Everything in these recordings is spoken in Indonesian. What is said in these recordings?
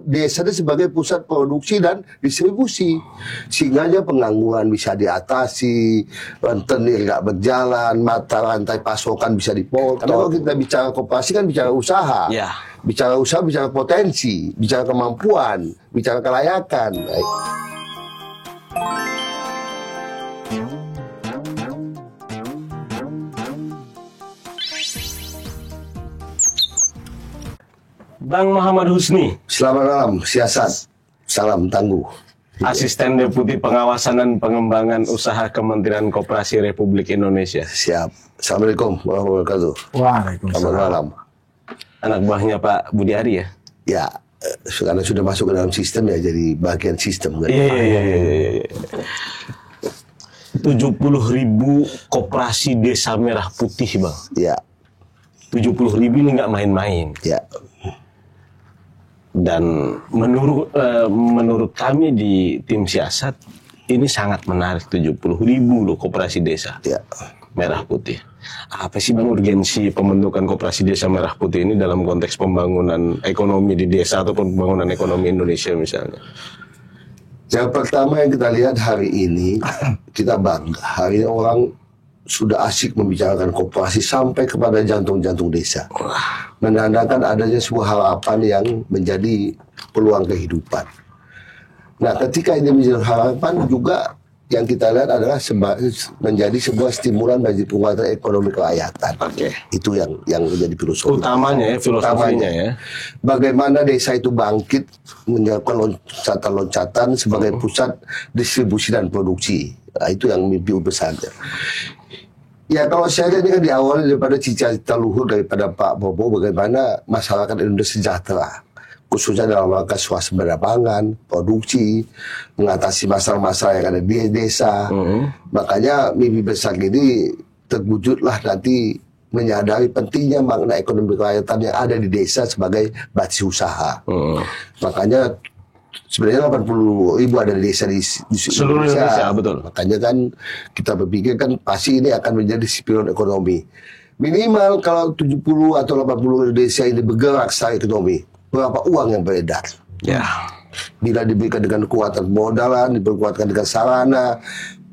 desa itu sebagai pusat produksi dan distribusi, sehingga pengangguran bisa diatasi, rentenir nggak berjalan, mata rantai pasokan bisa dipotong. Karena kalau kita bicara koperasi kan bicara usaha, bicara usaha, bicara potensi, bicara kemampuan, bicara kelayakan. Bang Muhammad Husni. Selamat malam, siasat. Salam tangguh. Asisten Deputi Pengawasan dan Pengembangan Usaha Kementerian Koperasi Republik Indonesia. Siap. Assalamualaikum warahmatullahi wabarakatuh. Waalaikumsalam. Selamat malam. Anak buahnya Pak Budi Ari ya? Ya, karena sudah masuk ke dalam sistem ya, jadi bagian sistem. Iya. 70.000 koperasi desa merah putih, Bang. Ya. 70.000 ini nggak main-main. Ya. Dan menurut kami di tim siasat ini sangat menarik. 70.000 loh koperasi desa merah putih. Apa sih Bang urgensi pembentukan koperasi desa merah putih ini dalam konteks pembangunan ekonomi di desa ataupun pembangunan ekonomi Indonesia misalnya? Yang pertama yang kita lihat hari ini, kita bangga. Hari ini orang sudah asyik membicarakan koperasi sampai kepada jantung-jantung desa. Menandakan adanya sebuah harapan yang menjadi peluang kehidupan. Nah, ketika ini menjadi harapan juga yang kita lihat adalah menjadi sebuah stimulan bagi penguatan ekonomi kerakyatan. Itu yang menjadi filosofi. Utamanya ya, filosofinya ya. Bagaimana desa itu bangkit menyiapkan loncatan-loncatan sebagai pusat distribusi dan produksi. Nah, itu yang mimpi besarnya. Ya kalau saya lihat ini kan diawali daripada cita-cita luhur daripada Pak Prabowo bagaimana masyarakat Indonesia sejahtera, khususnya dalam rangka swasembada pangan, produksi, mengatasi masalah-masalah yang ada di desa. Makanya mimpi besar ini terwujudlah nanti menyadari pentingnya makna ekonomi kerakyatan yang ada di desa sebagai basis usaha. Makanya sebenarnya 80.000 ada di desa di seluruh Indonesia, betul. Makanya kan kita berpikir kan pasti ini akan menjadi spion ekonomi. Minimal kalau 70 atau 80 desa ini bergerak secara ekonomi, berapa uang yang beredar? Ya. Bila diberikan dengan kekuatan modalan, diperkuatkan dengan sarana,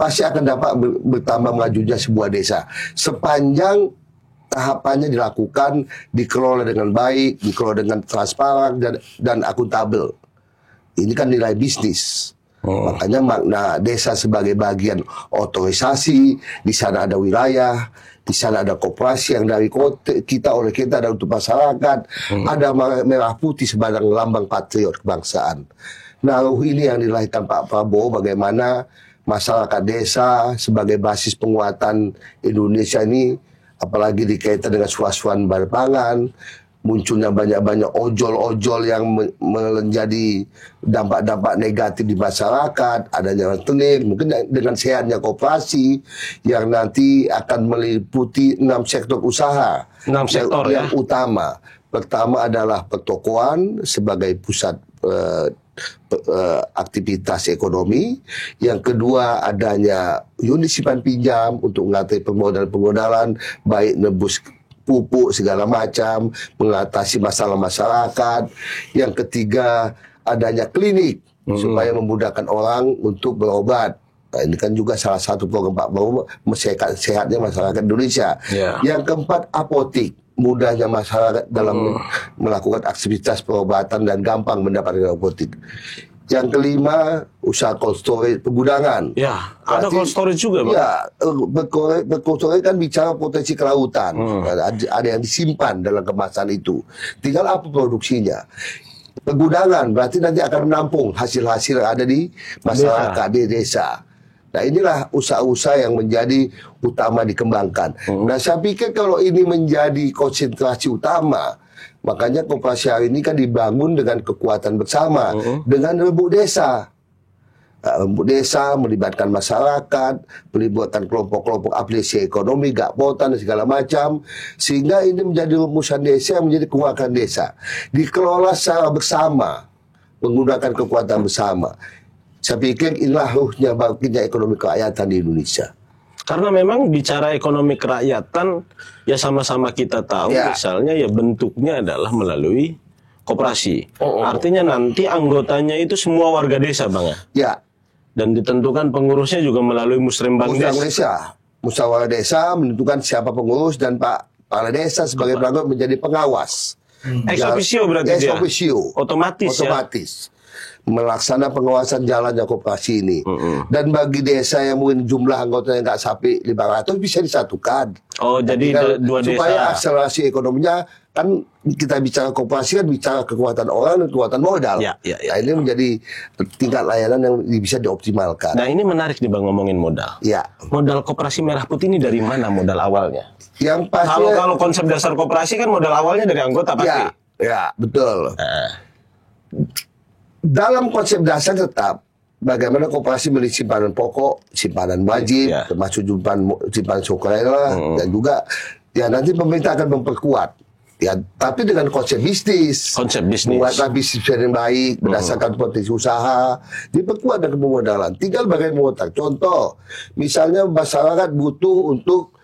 pasti akan dapat bertambah majunya sebuah desa. Sepanjang tahapannya dilakukan, dikelola dengan baik, dikelola dengan transparan dan akuntabel. Ini kan nilai bisnis. Makanya makna desa sebagai bagian otorisasi, di sana ada wilayah, di sana ada koperasi yang dari kita oleh kita dan untuk masyarakat, ada merah putih sebagai lambang patriot kebangsaan. Nah, ini yang dilahirkan Pak Prabowo, bagaimana masyarakat desa sebagai basis penguatan Indonesia ini, apalagi dikaitkan dengan swasembada pangan, munculnya banyak-banyak ojol-ojol yang menjadi dampak-dampak negatif di masyarakat, adanya rentenir, mungkin dengan sehatnya koperasi yang nanti akan meliputi 6 sektor usaha. 6 sektor yang utama. Pertama adalah pertokoan sebagai pusat aktivitas ekonomi. Yang kedua adanya unit simpan pinjam untuk mengatasi permodalan, baik nebus pupuk segala macam, mengatasi masalah masyarakat. Yang ketiga adanya klinik supaya memudahkan orang untuk berobat. Nah, ini kan juga salah satu program Pak Prabowo sehatnya masyarakat Indonesia. Yang keempat apotik, mudahnya masyarakat dalam melakukan aktivitas perobatan dan gampang mendapatkan apotik. Yang kelima, usaha cold storage pergudangan. Ya, ada cold storage juga, Bang. Ya, cold storage kan bicara potensi kelautan. Ada yang disimpan dalam kemasan itu. Tinggal apa produksinya. Pergudangan berarti nanti akan menampung hasil-hasil yang ada di masyarakat, di desa. Nah, inilah usaha-usaha yang menjadi utama dikembangkan. Nah, saya pikir kalau ini menjadi konsentrasi utama, makanya koperasi hari ini kan dibangun dengan kekuatan bersama, dengan rembuk desa. Rembuk desa melibatkan masyarakat, melibatkan kelompok-kelompok aplikasi ekonomi, gakpotan dan segala macam, sehingga ini menjadi rumusan desa yang menjadi kekuatan desa. Dikelola secara bersama, menggunakan kekuatan bersama. Saya pikir inilah ruhnya bangkitnya ekonomi kerakyatan di Indonesia. Karena memang bicara ekonomi kerakyatan, ya sama-sama kita tahu misalnya ya bentuknya adalah melalui koperasi. Artinya nanti anggotanya itu semua warga desa, Bang ya. Ya, Dan ditentukan pengurusnya juga melalui musrembang musyawarah desa. desa. Musyawarah desa menentukan siapa pengurus dan kepala desa sebagai pelanggan menjadi pengawas. Ex officio berarti Ex dia. officio. Otomatis ya. Otomatis. Melaksanakan pengawasan jalannya koperasi ini. Dan bagi desa yang mungkin jumlah anggotanya nggak sampai 500 bisa disatukan. Oh, jadi Tinggal dua supaya desa. akselerasi ekonominya, kan kita bicara koperasi kan bicara kekuatan orang dan kekuatan modal. Ya, ya, ya. Nah, ini menjadi tingkat layanan yang bisa dioptimalkan. Nah, ini menarik nih Bang ngomongin modal. Ya, Modal koperasi Merah Putih ini dari mana modal awalnya? yang pasti Kalau konsep dasar koperasi kan modal awalnya dari anggota pasti. ya betul. Nah, Dalam konsep dasar tetap bagaimana koperasi memiliki simpanan pokok, simpanan wajib, Ya. termasuk simpanan sukarela, dan juga ya nanti pemerintah akan memperkuat. Ya, tapi dengan konsep bisnis. Konsep bisnis. Buatlah bisnis yang baik berdasarkan potensi usaha, diperkuat dengan pemodalan. Tinggal bagaimana memotong. Contoh, misalnya masyarakat butuh untuk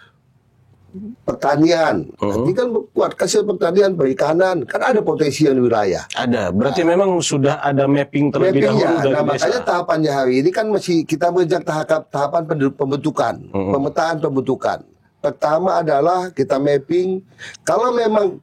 pertanian, nanti kan kuat kasih pertanian, perikanan, kan ada potensi yang di wilayah. Ada. Berarti memang sudah ada mapping terlebih dahulu dari Nah, makanya desa. tahapannya hari ini kan masih kita mengejar tahapan pembentukan, pemetaan pembentukan. Pertama adalah kita mapping. Kalau memang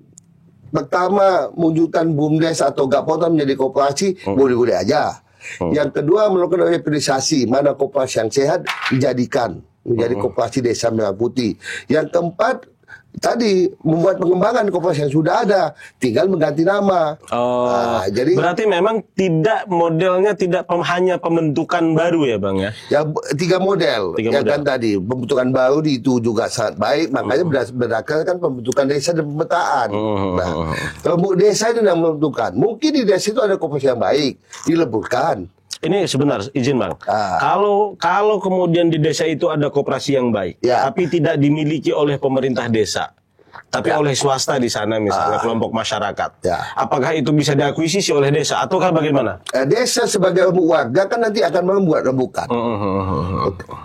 pertama menunjukkan BUMDes atau Gapotan menjadi koperasi, boleh-boleh aja. Yang kedua melakukan reorganisasi, mana koperasi yang sehat dijadikan menjadi koperasi desa Merah Putih. Yang keempat tadi membuat pengembangan koperasi yang sudah ada, tinggal mengganti nama. Oh, Nah, jadi berarti memang tidak modelnya tidak hanya pembentukan baru ya Bang ya? ya tiga model, Tiga ya model. kan tadi pembentukan baru itu juga sangat baik, makanya berdasarkan pembentukan desa dan pemetaan. Nah, kalau desa itu yang menentukan, mungkin di desa itu ada koperasi yang baik, dileburkan. Ini sebentar, izin Bang. Ah. Kalau kemudian di desa itu ada koperasi yang baik, Ya. tapi tidak dimiliki oleh pemerintah desa, tapi oleh swasta di sana misalnya kelompok masyarakat, Ya. apakah itu bisa diakuisisi oleh desa ataukah bagaimana? Desa sebagai warga kan nanti akan membuat rembukan.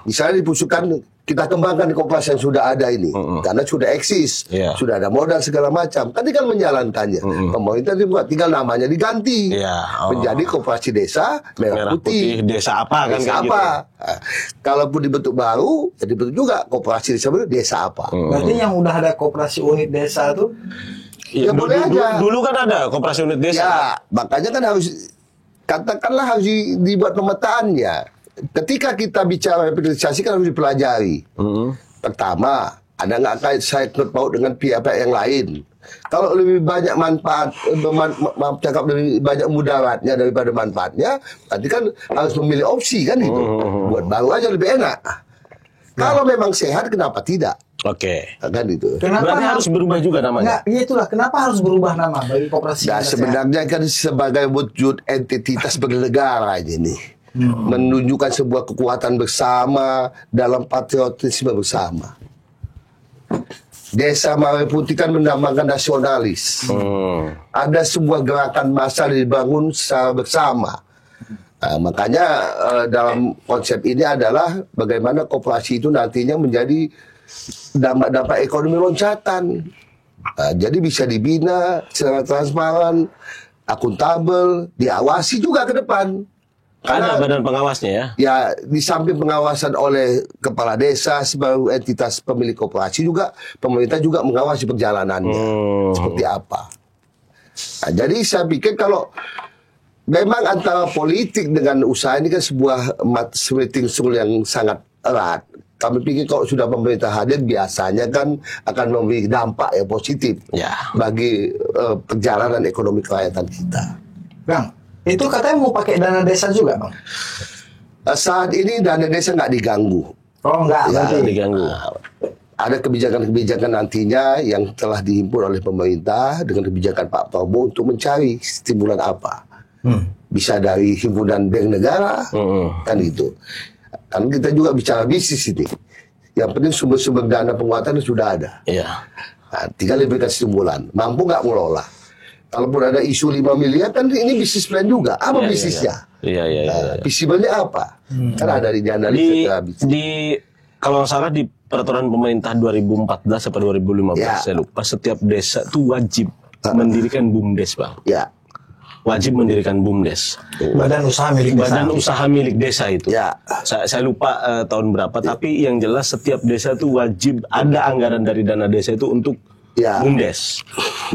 Misalnya dipusukan, kita kembangkan koperasi yang sudah ada ini, karena sudah eksis, Iya. sudah ada modal segala macam. Kan tinggal menjalankannya. Pemerintah dibuat, tinggal namanya diganti Iya. menjadi koperasi desa Merah Putih. desa apa kan Desa kayak apa? gitu. Nah, kalaupun dibentuk baru, ya dibentuk juga koperasi desa baru, desa apa? Berarti yang udah ada koperasi unit desa tuh Iya, Ya, boleh aja. Dulu kan ada koperasi unit desa. Ya, makanya kan harus katakanlah harus dibuat pemetaannya. Ketika kita bicara revitalisasi kan harus dipelajari. Pertama, ada nggak saya paut dengan pihak-pihak yang lain? Kalau lebih banyak manfaat, cakap lebih banyak mudaratnya daripada manfaatnya, berarti kan harus memilih opsi kan gitu. Buat baru aja lebih enak. Kalau memang sehat, kenapa tidak? Oke. Kan itu. Berarti harus berubah juga namanya. Enggak, itulah kenapa harus berubah nama bagi koperasi Nah, yang sehat? sebenarnya kan sebagai wujud entitas bernegara aja nih. Menunjukkan sebuah kekuatan bersama dalam patriotisme bersama. Desa Merah Putih kan mendambakan nasionalis. Ada sebuah gerakan massa dibangun secara bersama. Nah, makanya dalam konsep ini adalah bagaimana koperasi itu nantinya menjadi dampak ekonomi loncatan. Nah, jadi bisa dibina secara transparan, akuntabel, diawasi juga ke depan. Ada badan pengawasnya ya. Ya, di samping pengawasan oleh kepala desa sebagai entitas pemilik koperasi juga, pemerintah juga mengawasi perjalanannya. Seperti apa. Nah, jadi saya pikir kalau memang antara politik dengan usaha ini kan sebuah meeting soul yang sangat erat. Kami pikir kalau sudah pemerintah hadir biasanya kan akan memberi dampak yang positif Ya. bagi perjalanan ekonomi kerakyatan kita. Bang, itu katanya mau pakai dana desa juga, Bang? Saat ini dana desa nggak diganggu. Oh, enggak, Ya, berarti. Diganggu. Ada kebijakan-kebijakan nantinya yang telah dihimpun oleh pemerintah dengan kebijakan Pak Prabowo untuk mencari stimulan apa. Bisa dari himpunan bank negara, kan itu. Kan kita juga bicara bisnis ini. Yang penting sumber-sumber dana penguatan sudah ada. Iya. Nah, tinggal diberikan stimulan. Mampu nggak mengelola? Kalaupun ada isu 5 miliar, kan ini bisnis plan juga. Apa Iya, bisnisnya? Iya, iya, iya. Nah, visibilnya apa? Kan ada di analis Di, secara bisnis. di kalau nggak salah di peraturan pemerintah 2014 atau 2015 Ya. saya lupa, setiap desa tuh wajib mendirikan BUMDes Bang. Ya. wajib mendirikan BUMDes. Badan usaha milik desa. Badan usaha milik desa itu. Ya. Saya lupa tahun berapa, tapi yang jelas setiap desa itu wajib ada anggaran dari dana desa itu untuk BUMDes.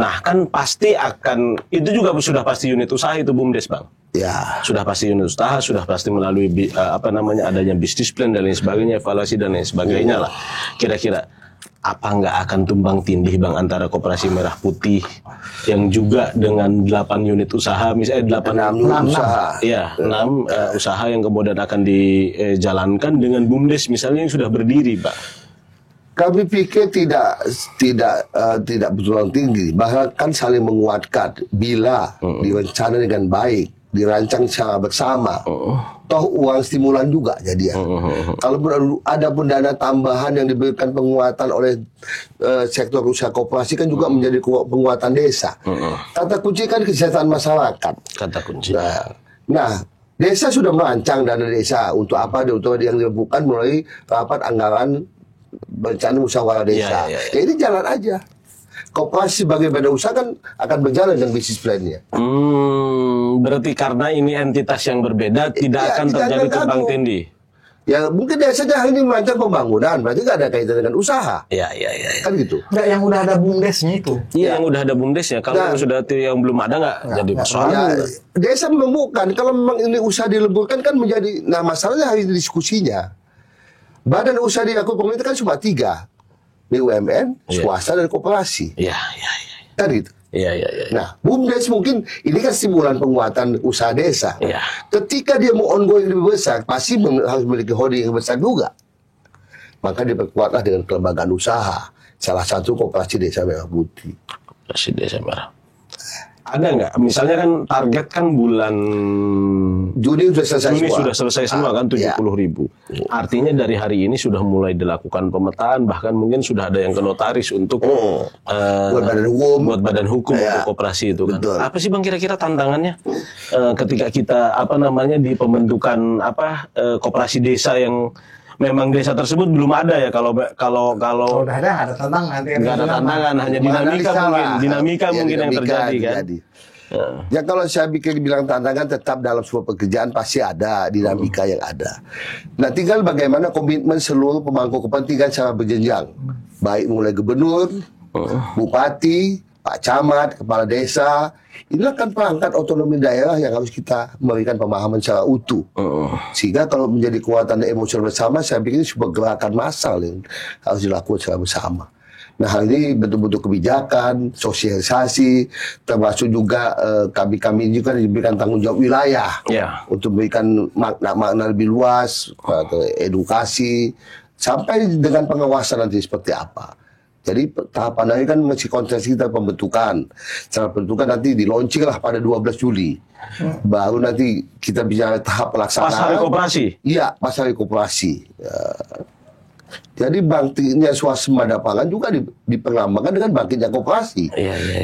Nah, kan pasti akan itu juga sudah pasti unit usaha itu BUMDes, Bang. Ya. Sudah pasti unit usaha, sudah pasti melalui adanya bisnis plan dan lain sebagainya, evaluasi dan lain sebagainya lah. Kira-kira apa nggak akan tumbang tindih, Bang, antara Koperasi Merah Putih yang juga dengan 8 unit usaha, misalnya 6 usaha. Ya, 6 usaha yang kemudian akan dijalankan dengan BUMDes misalnya yang sudah berdiri, Pak. Kami pikir tidak bertulang tinggi, bahkan saling menguatkan bila direncana dengan baik, dirancang secara bersama. Toh uang stimulan juga jadi ya. Kalau ada pun dana tambahan yang diberikan penguatan oleh sektor usaha koperasi kan juga menjadi penguatan desa. Kata kunci kan kesejahteraan masyarakat. Kata kunci. Nah, desa sudah merancang dana desa untuk apa? Untuk yang dilakukan melalui rapat anggaran bencana musyawarah desa. Ya, ini jalan aja. Koperasi sebagai badan usaha kan akan berjalan dengan bisnis plan-nya. Berarti karena ini entitas yang berbeda tidak akan terjadi tumbang tindih. Ya mungkin saja ini merancang pembangunan, berarti nggak ada kaitan dengan usaha. Iya. Kan gitu. Nggak, yang udah ada BUMDesnya itu. Iya, yang udah ada BUMDesnya. Kalau yang sudah yang belum ada nggak jadi persoalan. Ya, desa menemukan kalau memang ini usaha dileburkan kan menjadi, nah masalahnya hari diskusinya. Badan usaha dilakukan pemerintah kan cuma 3. BUMN, swasta, dan koperasi. Iya. Kan gitu. Iya. Nah, BUMDes mungkin ini kan stimulan penguatan usaha desa. Iya. Ketika dia mau ongoing lebih besar, pasti harus memiliki holding yang besar juga. Maka diperkuatlah dengan kelembagaan usaha. Salah satu Koperasi Desa Merah Putih. Koperasi Desa Merah. Ada nggak? Misalnya kan target kan bulan Juni sudah selesai semua kan 70.000. Artinya dari hari ini sudah mulai dilakukan pemetaan, bahkan mungkin sudah ada yang ke notaris untuk buat badan hukum untuk koperasi itu kan. Betul. Apa sih, Bang, kira-kira tantangannya ketika kita di pembentukan koperasi desa yang memang desa tersebut belum ada ya, kalau udah ada tantangan, nggak ada tantangan, hanya dinamika mungkin yang terjadi kan. Ya kalau saya bilang tantangan, tetap dalam sebuah pekerjaan pasti ada dinamika yang ada. Nah, tinggal bagaimana komitmen seluruh pemangku kepentingan secara berjenjang, baik mulai gubernur, bupati, Pak Camat, kepala desa. Inilah kan perangkat otonomi daerah yang harus kita memberikan pemahaman secara utuh. Sehingga kalau menjadi kekuatan emosional bersama, saya pikir ini sebuah gerakan massal yang harus dilakukan secara bersama. Nah, hal ini betul-betul kebijakan, sosialisasi, termasuk juga kami juga diberikan tanggung jawab wilayah untuk memberikan makna lebih luas, edukasi, sampai dengan pengawasan nanti seperti apa. Jadi tahapan ini kan masih konsentrasi kita pembentukan. Setelah pembentukan nanti di-launching lah pada 12 Juli. Baru nanti kita bicara tahap pelaksanaan. Pas hari koperasi? Iya, pas hari koperasi. Jadi bangkitnya swasembada pangan juga diperlambangkan dengan bangkitnya koperasi.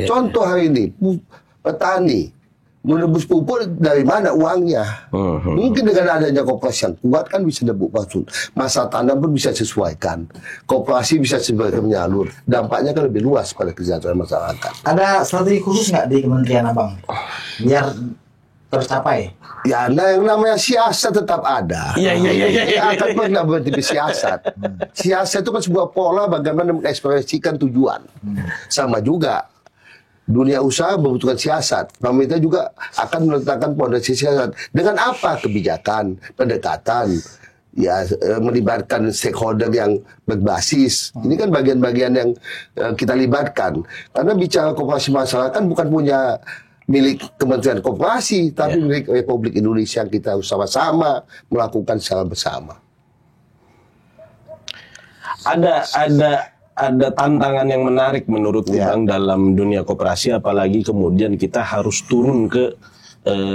Contoh hari ini, petani menebus pupuk dari mana uangnya? Mungkin dengan adanya koperasi yang kuat kan bisa nebuk pasut. Masa tanam pun bisa sesuaikan. Koperasi bisa sebagai menyalur. Dampaknya kan lebih luas pada kesejahteraan masyarakat. Ada strategi khusus nggak di Kementerian Abang biar tercapai? Ya, nah yang namanya siasat tetap ada. Iya. Akan pernah berhenti siasat. Siasat itu kan sebuah pola bagaimana mengekspresikan tujuan. Sama juga dunia usaha membutuhkan siasat. Pemerintah juga akan meletakkan pondasi siasat. Dengan apa? Kebijakan, pendekatan, ya melibatkan stakeholder yang berbasis. Ini kan bagian-bagian yang kita libatkan. Karena bicara koperasi masyarakat bukan punya milik Kementerian Koperasi, tapi milik Republik Indonesia yang kita sama-sama melakukan secara bersama. Ada tantangan yang menarik menurut Bang dalam dunia koperasi, apalagi kemudian kita harus turun ke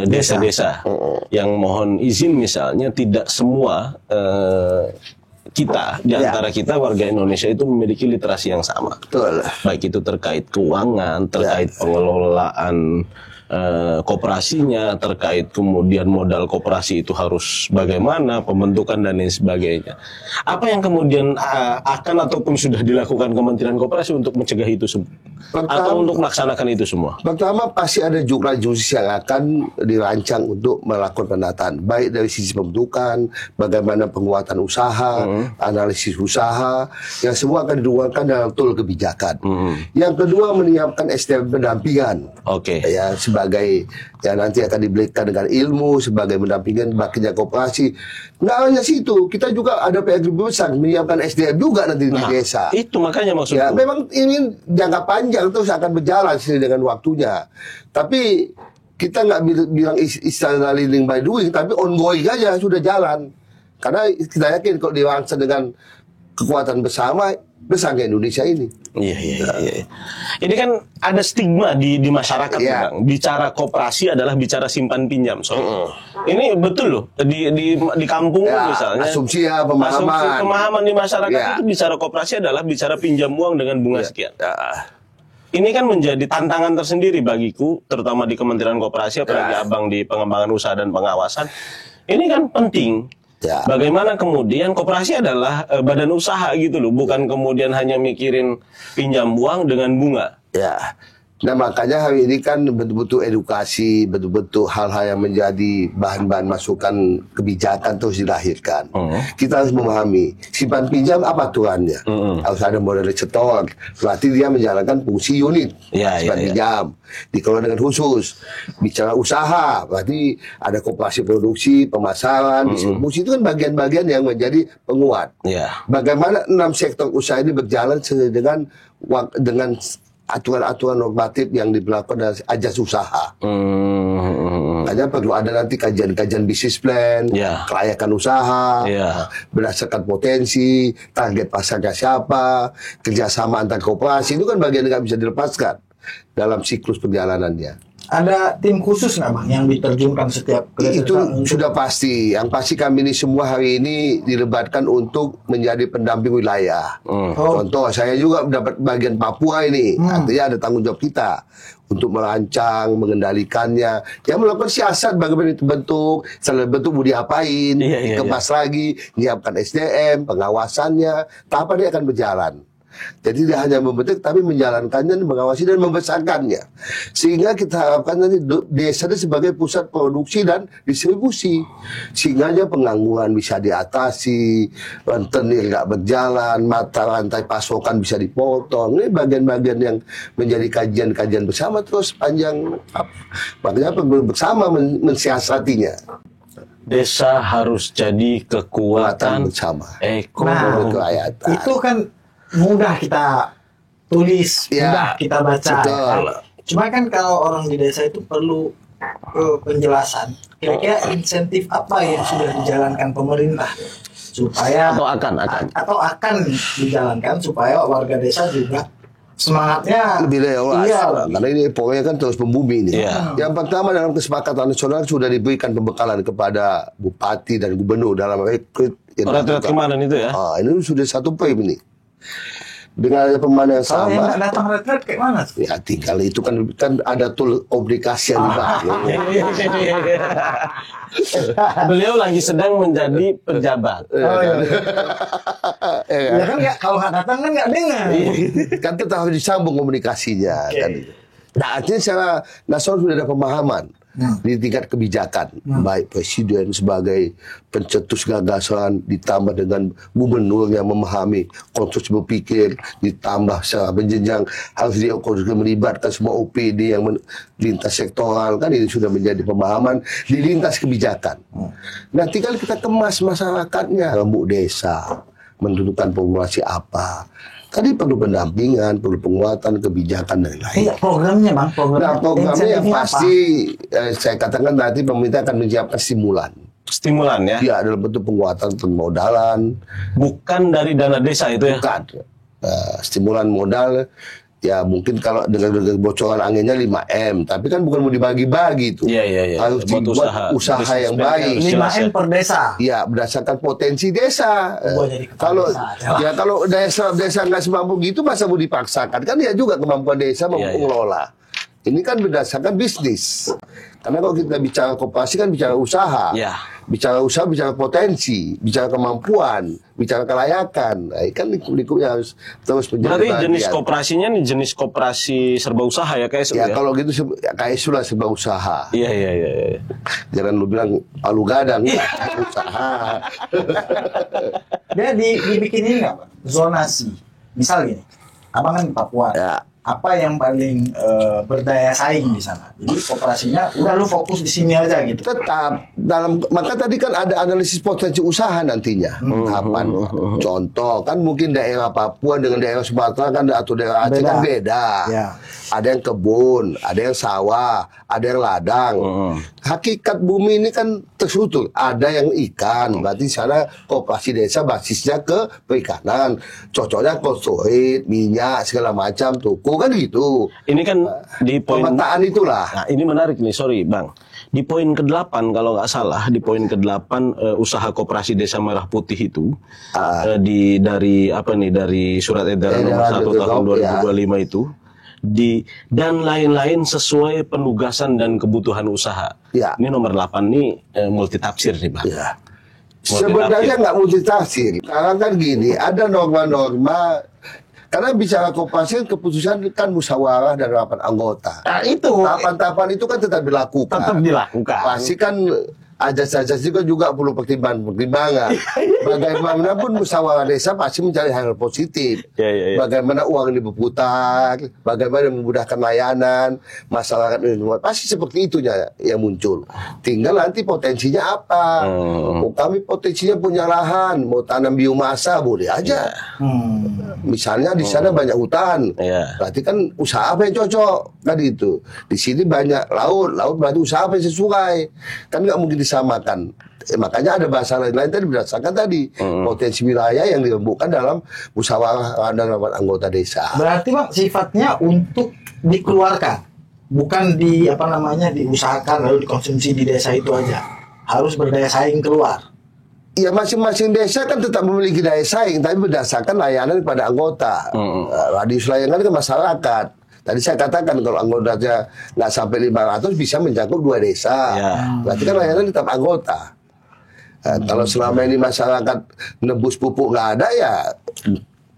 desa-desa yang mohon izin misalnya tidak semua kita di antara kita warga Indonesia itu memiliki literasi yang sama. Betul. Baik itu terkait keuangan, terkait pengelolaan koperasinya, terkait kemudian modal koperasi itu harus bagaimana, pembentukan dan lain sebagainya. Apa yang kemudian akan ataupun sudah dilakukan Kementerian Koperasi untuk mencegah itu semua? Atau untuk melaksanakan itu semua? Pertama, pasti ada jurnalis yang akan dirancang untuk melakukan pendataan, baik dari sisi pembentukan, bagaimana penguatan usaha, analisis usaha, yang semua akan diruangkan dalam tool kebijakan. Yang kedua, menyiapkan SDM pendampingan. Oke. Ya, sebagai yang nanti akan diberikan dengan ilmu sebagai pendampingan baginya koperasi. Nggak hanya situ, kita juga ada PR lebih besar menyiapkan SDM juga nanti di desa. Itu makanya maksudku. Ya, memang ini jangka panjang terus akan berjalan sesuai dengan waktunya. Tapi kita nggak bilang istilah leading by doing, tapi ongoing aja sudah jalan. Karena kita yakin kalau dirancang dengan kekuatan bersama, besar Indonesia ini. Iya. Ini kan ada stigma di masyarakat, Bang. Bicara koperasi adalah bicara simpan pinjam. Ini betul loh. Di kampung misalnya. Asumsi pemahaman di masyarakat itu bicara koperasi adalah bicara pinjam uang dengan bunga sekian. Ini kan menjadi tantangan tersendiri bagiku, terutama di Kementerian Koperasi, apalagi Abang di pengembangan usaha dan pengawasan. Ini kan penting. Bagaimana kemudian koperasi adalah badan usaha gitu loh, bukan kemudian hanya mikirin pinjam uang dengan bunga. Ya. Nah, makanya hari ini kan betul-betul edukasi, betul-betul hal-hal yang menjadi bahan-bahan masukan kebijakan terus dilahirkan. Kita harus memahami simpan pinjam apa aturannya. Harus ada modal cetok, berarti dia menjalankan fungsi unit simpan pinjam. Dikelola dengan khusus. Bicara usaha, berarti ada koperasi produksi, pemasaran, distribusi, itu kan bagian-bagian yang menjadi penguat. Bagaimana 6 sektor usaha ini berjalan sesuai dengan aturan-aturan normatif yang diberlakukan dari ajas usaha. Makanya perlu ada nanti kajian-kajian bisnis plan, kelayakan usaha, berdasarkan potensi, target pasarnya siapa, kerjasama antar koperasi, itu kan bagian yang nggak bisa dilepaskan dalam siklus perjalanannya. Ada tim khusus nggak, Bang, yang diterjunkan setiap itu sudah pasti. Yang pasti kami ini semua hari ini dilebatkan untuk menjadi pendamping wilayah. Contoh, saya juga dapat bagian Papua ini. Artinya ada tanggung jawab kita untuk merancang, mengendalikannya, ya melakukan siasat bagaimana itu bentuk, setelah bentuk mau diapain, kemas lagi, menyiapkan SDM, pengawasannya, tahapannya akan berjalan. Jadi dia hanya membentuk, tapi menjalankannya, mengawasi dan membesarkannya. Sehingga kita harapkan nanti desa itu sebagai pusat produksi dan distribusi. Sehingga pengangguran bisa diatasi, rentenir nggak berjalan, mata rantai pasokan bisa dipotong. Ini bagian-bagian yang menjadi kajian-kajian bersama terus panjang. Makanya bersama mensiasatinya. Desa harus jadi kekuatan bersama. Ekonomi kerakyatan. Itu kan mudah kita tulis, mudah kita baca. Cuma kan kalau orang di desa itu perlu penjelasan. Kira-kira insentif apa yang sudah dijalankan pemerintah supaya atau akan dijalankan supaya warga desa juga semangatnya lebih dewasa. Karena ini pokoknya kan terus membumi ini. Yang pertama, dalam kesepakatan nasional sudah diberikan pembekalan kepada bupati dan gubernur dalam rekrut kemarin itu ya. Ini sudah satu poin ini. Dengan ada pemahaman yang sama. Yang nggak datang retret kayak mana? Ya tinggal itu kan ada tool obligasi yang dibangun. Beliau lagi sedang menjadi pejabat. Ya kan kalau nggak datang kan nggak dengar. Kan tetap harus disambung komunikasinya. Kan. Nah, artinya secara nasional sudah ada pemahaman di tingkat kebijakan, baik presiden sebagai pencetus gagasan, ditambah dengan gubernur yang memahami konstruksi berpikir, ditambah secara berjenjang harus melibatkan semua OPD yang lintas sektoral, kan ini sudah menjadi pemahaman di lintas kebijakan. Nah, tinggal kita kemas masyarakatnya, rembuk desa, menentukan formulasi apa. Tadi perlu pendampingan, perlu penguatan kebijakan dan lain-lain. Programnya, Bang. Programnya yang pasti saya katakan nanti pemerintah akan menyiapkan stimulan. Stimulan ya? Ya, dalam bentuk penguatan permodalan. Bukan dari dana desa itu ya? Bukan. Stimulan modal. Ya mungkin kalau dengan bocoran anginnya 5M, tapi kan bukan mau dibagi-bagi itu. Harus dibuat usaha yang baik. 5M per desa. Ya, berdasarkan potensi desa. Kalau desa nggak semampu gitu, masa mau dipaksakan? Kan ya juga kemampuan desa mengelola. Ini kan berdasarkan bisnis. Karena kalau kita bicara koperasi kan bicara usaha. Ya. Bicara usaha, bicara potensi, bicara kemampuan, bicara kelayakan. Nah, kan lingkupnya harus terus menjadi Berarti bagian. jenis koperasinya nih jenis koperasi serba usaha ya kayak Ya kalau gitu KSU lah sebuah usaha. Iya. Jangan lu bilang palu gadang, usaha. Dia dibikin ini nggak, Bang? Zonasi. Misal gini, abang kan di Papua. Ya. Apa yang paling berdaya saing di sana? Jadi kooperasinya udah lu fokus di sini aja gitu. Tetap maka tadi kan ada analisis potensi usaha nantinya. Kapan? Contoh kan mungkin daerah Papua dengan daerah Sumatera kan atau daerah Aceh kan beda. Ya. Ada yang kebun, ada yang sawah, ada yang ladang. Hakikat bumi ini kan terstruktur. Ada yang ikan, berarti sana koperasi desa basisnya ke perikanan. Cocoknya konstruit, minyak segala macam, tuku kan gitu. Ini kan di poin Pemetaan itulah. Nah, ini menarik nih, sorry Bang. Di poin ke-8 kalau nggak salah, di poin ke-8 usaha koperasi Desa Merah Putih itu dari apa nih dari surat edaran nomor 1 tahun 2025 itu dan lain-lain sesuai penugasan dan kebutuhan usaha. Ya. Ini nomor 8 nih multitafsir nih Bang. Ya. Sebenarnya nggak multitafsir. Karena kan gini, ada norma-norma. Karena bicara koperasi keputusan kan musyawarah dan rapat anggota. Nah, itu Tahapan-tahapan itu kan tetap dilakukan. tetap dilakukan. Pasti kan ajas-ajas juga perlu pertimbangan. Bagaimanapun musyawarah desa pasti mencari hal positif. Ya. Bagaimana uang ini berputar, bagaimana memudahkan layanan, masyarakat ini pasti seperti itu yang muncul. Tinggal nanti potensinya apa. Oh, kami potensinya punya lahan, mau tanam biomasa boleh aja. Misalnya di sana banyak hutan, berarti kan usaha apa yang cocok kan itu. Di sini banyak laut berarti usaha apa yang sesuai. Kan nggak mungkin disamakan. Makanya ada bahasa lain-lain tadi berdasarkan tadi potensi wilayah yang dirembukkan dalam musyawarah dan rapat anggota desa. Berarti Bang sifatnya untuk dikeluarkan, bukan diusahakan lalu dikonsumsi di desa itu aja. Harus berdaya saing keluar. Ya masing-masing desa kan tetap memiliki daya saing, tapi berdasarkan layanan pada anggota. Radius layanan ke masyarakat. Tadi saya katakan kalau anggotanya nggak sampai 500 bisa mencakup 2 desa. Berarti kan layanan tetap anggota. Kalau selama ini masyarakat nebus pupuk nggak ada ya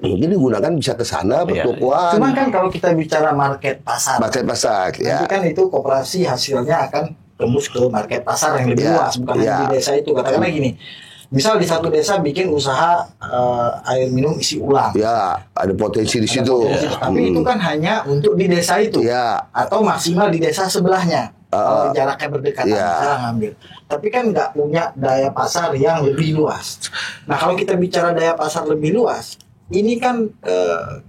mungkin digunakan bisa ke sana pertokoan. Cuma kan kalau kita bicara market pasar. Market pasar, nanti kan itu koperasi hasilnya akan tembus ke market pasar yang lebih luas, bukan hanya di desa itu. Katakanlah gini, misal di satu desa bikin usaha air minum isi ulang. Ya, ada potensi di situ. Tapi itu kan hanya untuk di desa itu. Atau maksimal di desa sebelahnya. Kalau jaraknya berdekatan, kita ngambil. Tapi kan nggak punya daya pasar yang lebih luas. Nah, kalau kita bicara daya pasar lebih luas, ini kan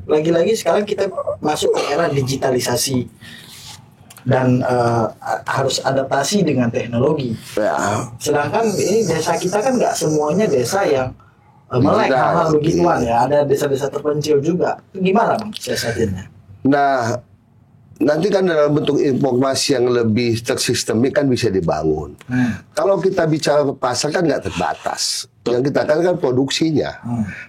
lagi-lagi sekarang kita masuk ke era digitalisasi. Dan harus adaptasi dengan teknologi. Sedangkan ini desa kita kan nggak semuanya desa yang melek hal-hal begituan ya. Ada desa-desa terpencil juga. Gimana Bang siasatnya? Nah, nanti kan dalam bentuk informasi yang lebih tersistemik kan bisa dibangun. Kalau kita bicara pasar kan nggak terbatas. Yang kita katakan produksinya.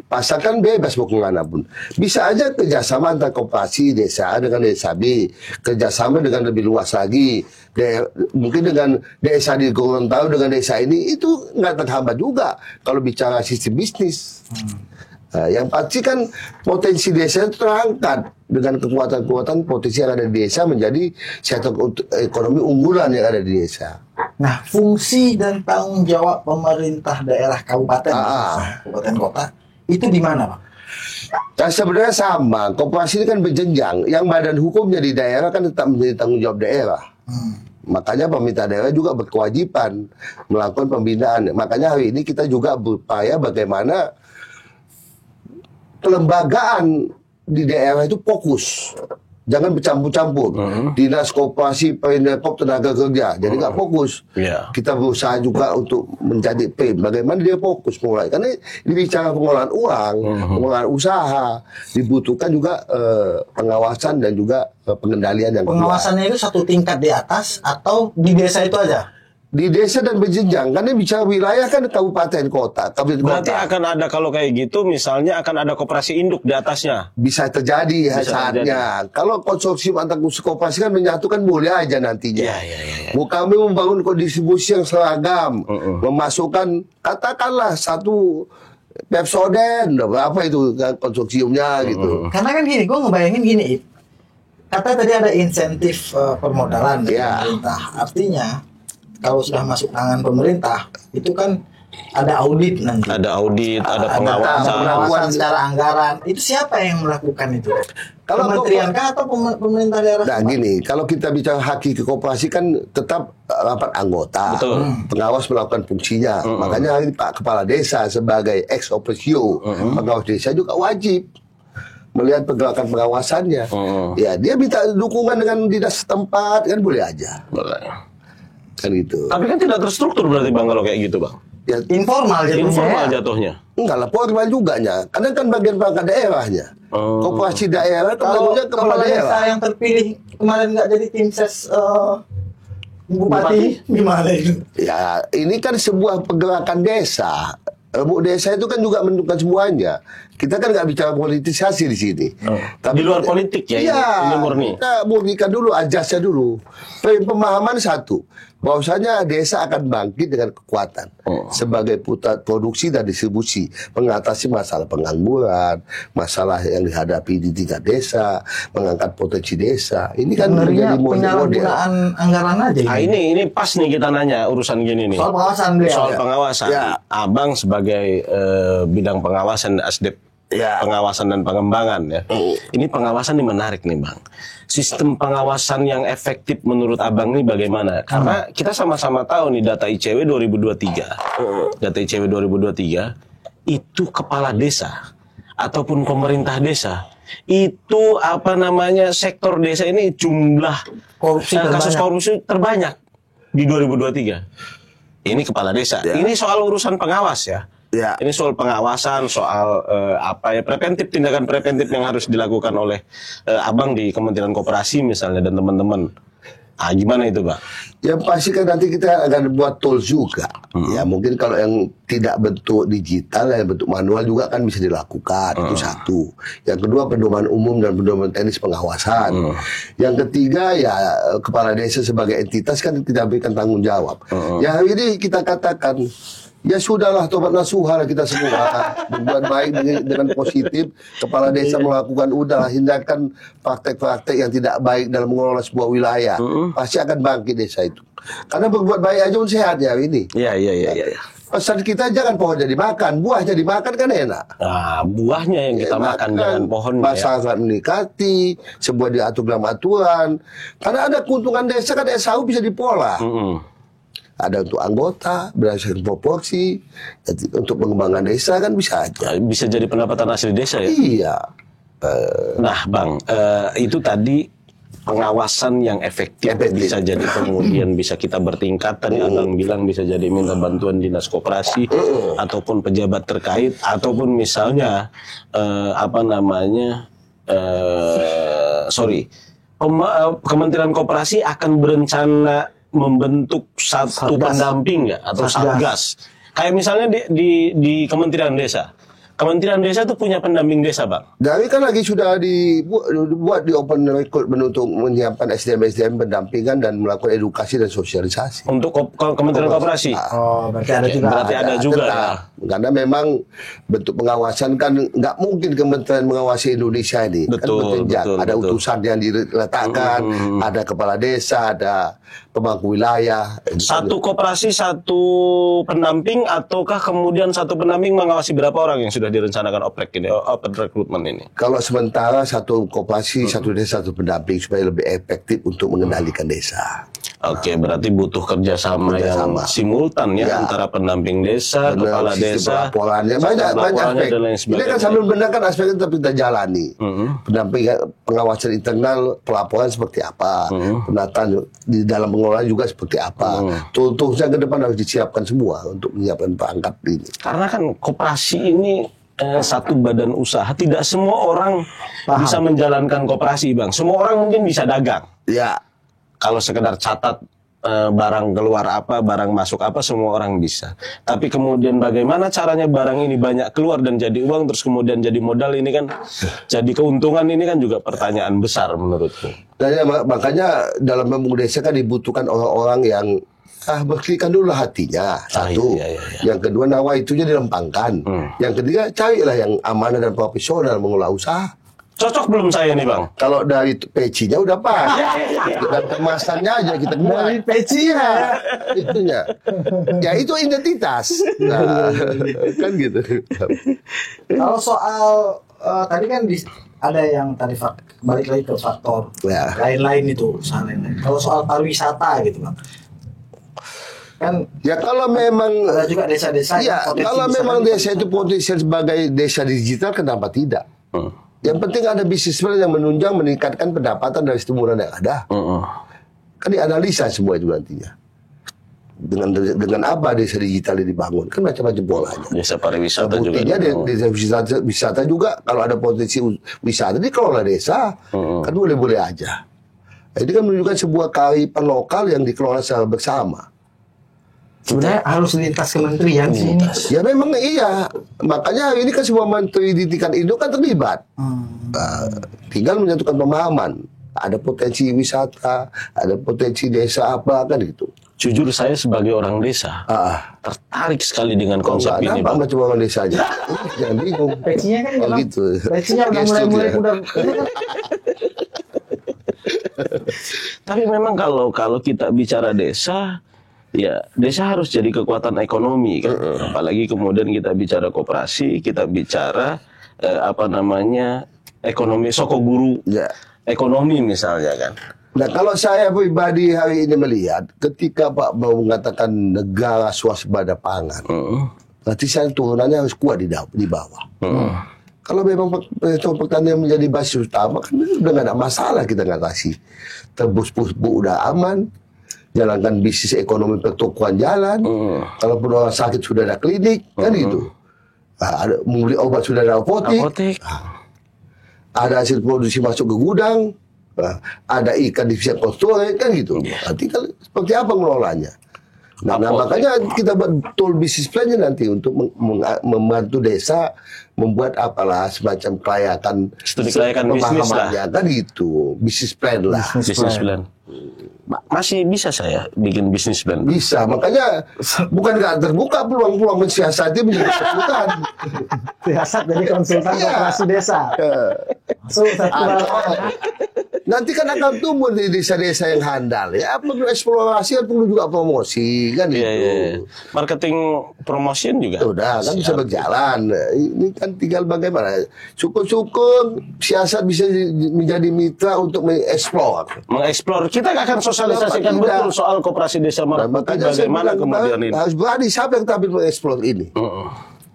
Pasar kan bebas mau kemana pun. Bisa aja kerjasama antara koperasi desa dengan desa B. Kerjasama dengan lebih luas lagi. Mungkin dengan desa di Gorontalo dengan desa ini itu nggak terhambat juga. Kalau bicara sistem bisnis. Yang pasti kan potensi desa itu terangkat dengan kekuatan-kekuatan potensi yang ada di desa menjadi sektor ekonomi unggulan yang ada di desa. Nah, fungsi dan tanggung jawab pemerintah daerah kabupaten, kabupaten kota itu di mana, Pak? Nah, sebenarnya sama. Koperasi ini kan berjenjang. Yang badan hukumnya di daerah kan tetap menjadi tanggung jawab daerah. Makanya pemerintah daerah juga berkewajiban melakukan pembinaan. Makanya hari ini kita juga berupaya bagaimana kelembagaan di daerah itu fokus, jangan bercampur-campur. Dinas koperasi, Pemkop, tenaga kerja, jadi nggak fokus. Kita berusaha juga untuk menjadi PEM. Bagaimana dia fokus mulai? Karena ini bicara pengolahan uang, pengolahan usaha, dibutuhkan juga pengawasan dan juga pengendalian yang pengawasannya itu satu tingkat di atas atau di desa itu aja? di desa dan berjenjang. Karena bicara wilayah kan kabupaten kota. Berarti akan ada kalau kayak gitu, misalnya akan ada koperasi induk di atasnya. Bisa terjadi saatnya. Kalau konsorsium antar koperasi kan menyatukan boleh aja nantinya. Mau kami membangun distribusi yang seragam, memasukkan katakanlah satu Pepsodent, apa itu konsorsiumnya gitu. Karena kan gini, gue ngebayangin gini, kata tadi ada insentif permodalan dari pemerintah. Artinya kalau sudah masuk tangan pemerintah, itu kan ada audit nanti. Ada audit, ada pengawasan. Pengawasan secara anggaran. Itu siapa yang melakukan itu? Kalau Kementerian kah atau pemerintah daerah? Nah gini, kalau kita bicara haki koperasi kan tetap rapat anggota. Betul. Pengawas melakukan fungsinya. Makanya hari ini Pak Kepala Desa sebagai ex officio pengawas desa juga wajib melihat pergerakan pengawasannya. Ya dia minta dukungan dengan dinas setempat kan boleh aja. Boleh. Kan gitu. Tapi kan tidak terstruktur berarti Bang kalau kayak gitu Bang. Ya, Informal jatuhnya. Informal jatuhnya. enggak lah, formal juga nya. Karena kan bagian perangkat daerahnya. Koperasi daerah Kalau kemudian kepala kepala desa daerah. yang terpilih kemarin nggak jadi tim ses bupati, gimana itu? Ya, ini kan sebuah pergerakan desa. Remuk desa itu kan juga menentukan semuanya. Kita kan nggak bicara politisasi di sini. Di luar politik ya, ini murni. Kita murnikan dulu ajasnya dulu. Pemahaman satu, bahwasanya desa akan bangkit dengan kekuatan sebagai pusat produksi dan distribusi, mengatasi masalah pengangguran, masalah yang dihadapi di tingkat desa, mengangkat potensi desa. Ini kan menjadi model. Penyalahgunaan anggaran aja. Nah ini pas nih kita nanya urusan gini nih. Soal pengawasan dia. Soal pengawasan. Ya. Abang sebagai bidang pengawasan ASDEP, pengawasan dan pengembangan ya. Ini pengawasan ini menarik nih Bang. Sistem pengawasan yang efektif menurut Abang ini bagaimana? Karena kita sama-sama tahu nih data ICW 2023. Data ICW 2023 itu kepala desa ataupun pemerintah desa itu sektor desa ini jumlah kasus korupsi terbanyak di 2023. Ini kepala desa. Ini soal urusan pengawas ya. Ini soal pengawasan, soal preventif, tindakan preventif yang harus dilakukan oleh Abang di Kementerian Koperasi misalnya dan teman-teman. Gimana itu, Pak? Yang pasti kan nanti kita akan buat tools juga. Ya mungkin kalau yang tidak bentuk digital, yang bentuk manual juga kan bisa dilakukan. Itu satu. Yang kedua pedoman umum dan pedoman teknis pengawasan. Yang ketiga ya kepala desa sebagai entitas kan tidak berikan tanggung jawab. Ya hari ini kita katakan, ya sudahlah, tobat nasuha kita semua. Berbuat baik dengan positif. Kepala desa melakukan udahlah, hindarkan praktek-praktek yang tidak baik dalam mengelola sebuah wilayah. Pasti akan bangkit desa itu. Karena berbuat baik aja pun sehat ya ini. Iya. Pesan kita jangan pohon jadi makan, buah jadi makan kan enak. Nah, buahnya yang kita makan jangan pohonnya. Masyarakat menikati, sebuah diatur dalam aturan. Karena ada keuntungan desa kan SAU bisa dipola. Ada untuk anggota, berdasarkan proporsi, untuk pengembangan desa kan bisa aja. Bisa jadi pendapatan asli desa ya? Iya. Nah Bang, itu tadi pengawasan yang efektif bisa jadi kemudian bisa kita bertingkat. Tadi Abang bilang bisa jadi minta bantuan dinas koperasi ataupun pejabat terkait, ataupun misalnya Kementerian Koperasi akan berencana membentuk satu pendamping ya atau satgas. Kayak misalnya di Kementerian Desa. Kementerian Desa itu punya pendamping desa, Bang. Dari kan lagi sudah dibuat di open recruitment untuk menyiapkan SDM pendampingan dan melakukan edukasi dan sosialisasi. Untuk Kementerian Koperasi. Berarti ada juga. Ya. Karena memang bentuk pengawasan kan nggak mungkin kementerian mengawasi Indonesia ini. Betul, kan ada utusan yang diletakkan, ada kepala desa, ada pemangku wilayah. Satu koperasi, satu pendamping, ataukah kemudian satu pendamping mengawasi berapa orang yang sudah direncanakan open recruitment ini? Kalau sementara satu koperasi, satu desa, satu pendamping supaya lebih efektif untuk mengendalikan desa. Oke, berarti butuh kerjasama yang simultan ya antara pendamping desa, kepala desa, pelaporannya banyak aspek. Dan lain sebagainya. Ini kan sambil membenarkan aspek itu tapi kita jalani. Pendamping pengawasan internal, pelaporan seperti apa, penataan di dalam pengelolaan juga seperti apa. Tools-toolsnya ke depan harus disiapkan semua untuk menyiapkan perangkat ini. Karena kan koperasi ini satu badan usaha, tidak semua orang bisa menjalankan koperasi, Bang. Semua orang mungkin bisa dagang. Ya. Kalau sekedar catat barang keluar apa, barang masuk apa, semua orang bisa. Tapi kemudian bagaimana caranya barang ini banyak keluar dan jadi uang, terus kemudian jadi modal, ini kan jadi keuntungan, ini kan juga pertanyaan besar menurutku. Dan ya, makanya dalam membangun desa kan dibutuhkan orang-orang yang bersihkan dulu hatinya, satu. Iya. Yang kedua, nawaitunya dilempangkan. Yang ketiga, carilah yang amanah dan profesional mengelola usaha. Cocok belum saya nih Bang? Kalau dari pecinya udah pas. Dengan kemasannya aja kita Dari buat. pecinya. Itunya. Ya itu identitas. Nah, kan gitu. Kalau soal tadi kan ada yang tadi balik lagi ke faktor Ya. lain-lain itu, usaha lain-lain. Kalau soal pariwisata gitu Bang. Kan Ya kalau memang ada juga desa-desa yang ya potensi kalau besar memang di desa itu potensial sebagai desa digital, kenapa tidak? Yang penting ada bisnis plan yang menunjang meningkatkan pendapatan dari stimulan yang ada. Kan dianalisa semua itu nantinya. Dengan apa desa digital ini dibangun? Kan macam-macam polanya. Desa pariwisata juga. Buktinya desa wisata juga, kalau ada potensi wisata dikelola desa, kan boleh-boleh aja. Ini kan menunjukkan sebuah kearifan lokal yang dikelola secara bersama. sebenarnya harus lintas kementerian sih ini. Ya memang iya. Makanya hari ini kan semua menteri di tingkat Indo kan terlibat. Tinggal menyatukan pemahaman. Ada potensi wisata, ada potensi desa apa kan gitu. Jujur saya sebagai orang desa tertarik sekali dengan konsep ini. Nampak macam orang desa aja. Jangan bingung. Pecinya kan Oh memang- gitu. Pecinya udah Gestur mulai ya. udah Tapi memang kalau kita bicara desa, ya desa harus jadi kekuatan ekonomi kan. Apalagi kemudian kita bicara koperasi, kita bicara ekonomi sokoguru, Ya. ekonomi misalnya kan. Nah kalau saya pribadi hari ini melihat, ketika Pak mau mengatakan negara swasembada pangan, berarti saya turunannya harus kuat di bawah. Kalau memang pertanian menjadi basis utama, kan udah nggak ada masalah kita ngatasi. Tebus pupuk udah aman, jalankan bisnis ekonomi pertokoan jalan. Kalaupun orang sakit sudah ada klinik, kan gitu. Ada membeli obat sudah ada apotek. Ada hasil produksi masuk ke gudang. Ada ikan di pihak kostore, kan gitu. Nanti kan seperti apa ngelolanya? Nah, makanya kita buat betul bisnis plan-nya nanti untuk membantu desa membuat apalah semacam kelayakan Studi kelayakan bisnis lah. pemahamannya, kan gitu, bisnis plan lah. Bisnis plan. Masih bisa saya bikin bisnis plan. Bisa, makanya bukan nggak terbuka peluang-peluang mensiasati menjadi konsultan. siasat jadi konsultan Iya. koperasi desa. Masuk satu Nanti kan akan tumbuh di desa-desa yang handal ya, perlu eksplorasi, perlu juga promosi, kan gitu. Iya. Marketing promotion juga. Udah kan bisa berjalan. Ini kan tinggal bagaimana. Syukur-syukur siasat bisa menjadi mitra untuk mengeksplor. Mengeksplor, kita akan sosialisasikan Tidak. betul soal koperasi desa Nah, Merah Putih, makanya saya bagaimana bilang kemudian kemarin, ini. harus berani siapa yang tampil mengeksplor ini.